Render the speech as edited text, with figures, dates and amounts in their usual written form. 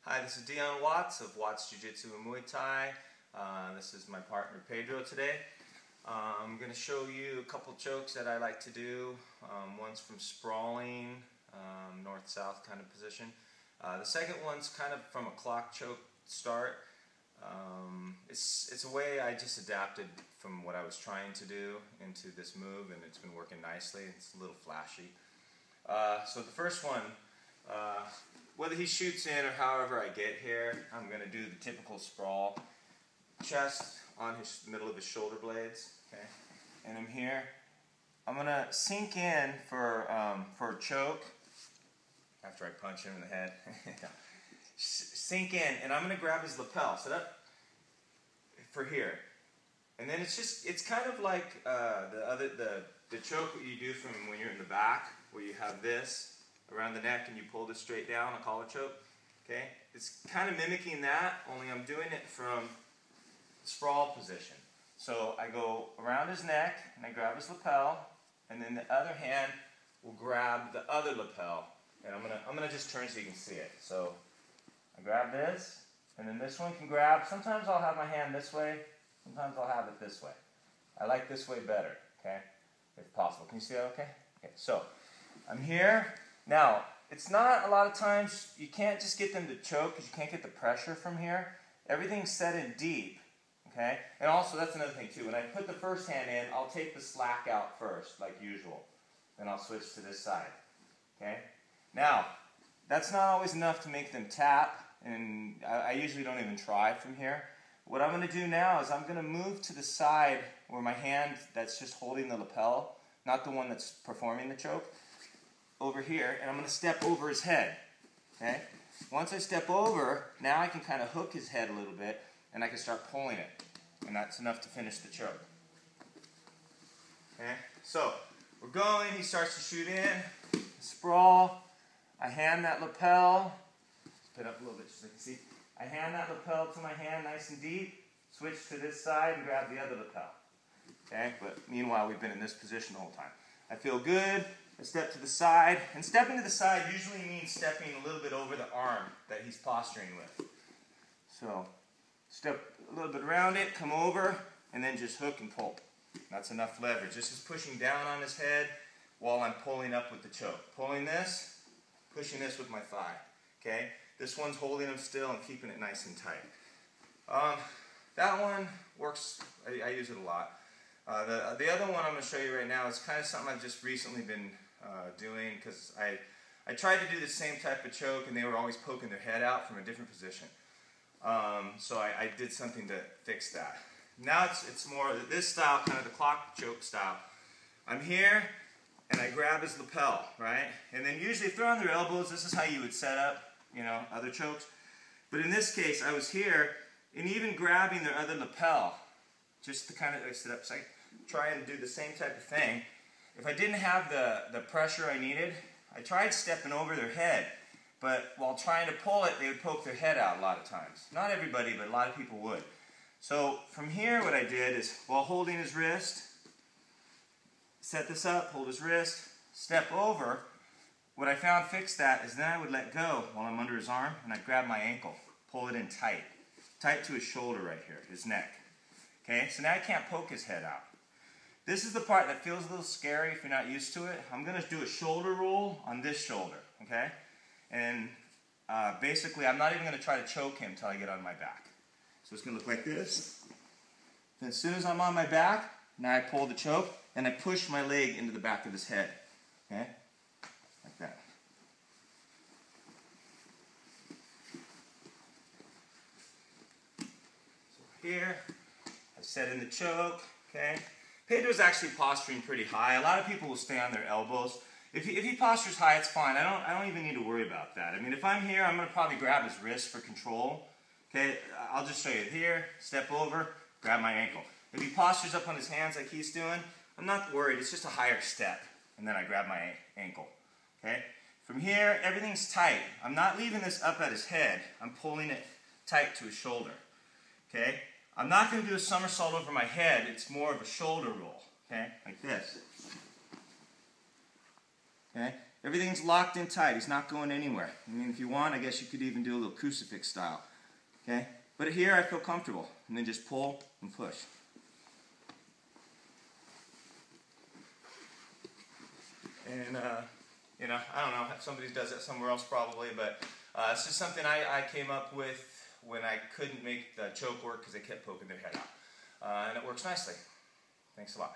Hi, this is Dion Watts of Watts Jiu-Jitsu and Muay Thai. This is my partner Pedro today. I'm going to show you a couple chokes that I like to do. One's from sprawling, north-south kind of position. The second one's kind of from a clock choke start. It's a way I just adapted from what I was trying to do into this move, and it's been working nicely. It's a little flashy. So the first one, whether he shoots in or however I get here, I'm going to do the typical sprawl. Chest on his middle of his shoulder blades, okay? And I'm here. I'm going to sink in for a choke after I punch him in the head. Sink in, and I'm going to grab his lapel. Set up for here. And then it's kind of like the choke that you do from when you're in the back, where you have this around the neck and you pull this straight down, a collar choke. Okay? It's kind of mimicking that, only I'm doing it from sprawl position. So I go around his neck and I grab his lapel, and then the other hand will grab the other lapel. And I'm gonna just turn so you can see it. So I grab this, and then this one can grab. Sometimes I'll have my hand this way, sometimes I'll have it this way. I like this way better, okay? If possible. Can you see that okay? Okay, so I'm here. Now, it's not a lot of times, you can't just get them to choke because you can't get the pressure from here. Everything's set in deep, okay? And also, that's another thing too. When I put the first hand in, I'll take the slack out first, like usual. Then I'll switch to this side, okay? Now, that's not always enough to make them tap, and I usually don't even try from here. What I'm going to do now is I'm going to move to the side where my hand that's just holding the lapel, not the one that's performing the choke, over here, and I'm going to step over his head. Okay? Once I step over, now I can kind of hook his head a little bit, and I can start pulling it. And that's enough to finish the choke. Okay? So, we're going, he starts to shoot in, sprawl, I hand that lapel, put up a little bit so you can see, I hand that lapel to my hand nice and deep, switch to this side and grab the other lapel. Okay? But meanwhile, we've been in this position the whole time. I feel good. I step to the side, and stepping to the side usually means stepping a little bit over the arm that he's posturing with. So, step a little bit around it, come over, and then just hook and pull. That's enough leverage. This is pushing down on his head while I'm pulling up with the choke. Pulling this, pushing this with my thigh. Okay? This one's holding him still and keeping it nice and tight. That one works, I use it a lot. The other one I'm going to show you right now is kind of something I've just recently been doing, because I tried to do the same type of choke and they were always poking their head out from a different position. So I did something to fix that. Now it's more this style, kind of the clock choke style. I'm here and I grab his lapel, right? And then usually if they're on their elbows, this is how you would set up, you know, other chokes. But in this case, I was here and even grabbing their other lapel, just to kind of sit up, so I try and do the same type of thing. If I didn't have the pressure I needed, I tried stepping over their head, but while trying to pull it, they would poke their head out a lot of times. Not everybody, but a lot of people would. So from here, what I did is, while holding his wrist, set this up, hold his wrist, step over. What I found fixed that is then I would let go while I'm under his arm, and I'd grab my ankle, pull it in tight. Tight to his shoulder right here, his neck. Okay, so now I can't poke his head out. This is the part that feels a little scary if you're not used to it. I'm going to do a shoulder roll on this shoulder, okay? And basically, I'm not even going to try to choke him until I get on my back. So it's going to look like this. And as soon as I'm on my back, now I pull the choke, and I push my leg into the back of his head, okay? Like that. So here, I set in the choke, okay? Pedro's actually posturing pretty high. A lot of people will stay on their elbows. If he postures high, it's fine. I don't even need to worry about that. I mean, if I'm here, I'm going to probably grab his wrist for control. Okay, I'll just show you. Here, step over, grab my ankle. If he postures up on his hands like he's doing, I'm not worried. It's just a higher step. And then I grab my ankle. Okay? From here, everything's tight. I'm not leaving this up at his head. I'm pulling it tight to his shoulder. Okay? I'm not going to do a somersault over my head. It's more of a shoulder roll, okay, like this. Okay? Everything's locked in tight. He's not going anywhere. I mean, if you want, I guess you could even do a little crucifix style. Okay? But here I feel comfortable. And then just pull and push. And, you know, I don't know if somebody does that somewhere else probably, but it's just something I came up with when I couldn't make the choke work because they kept poking their head out. And it works nicely. Thanks a lot.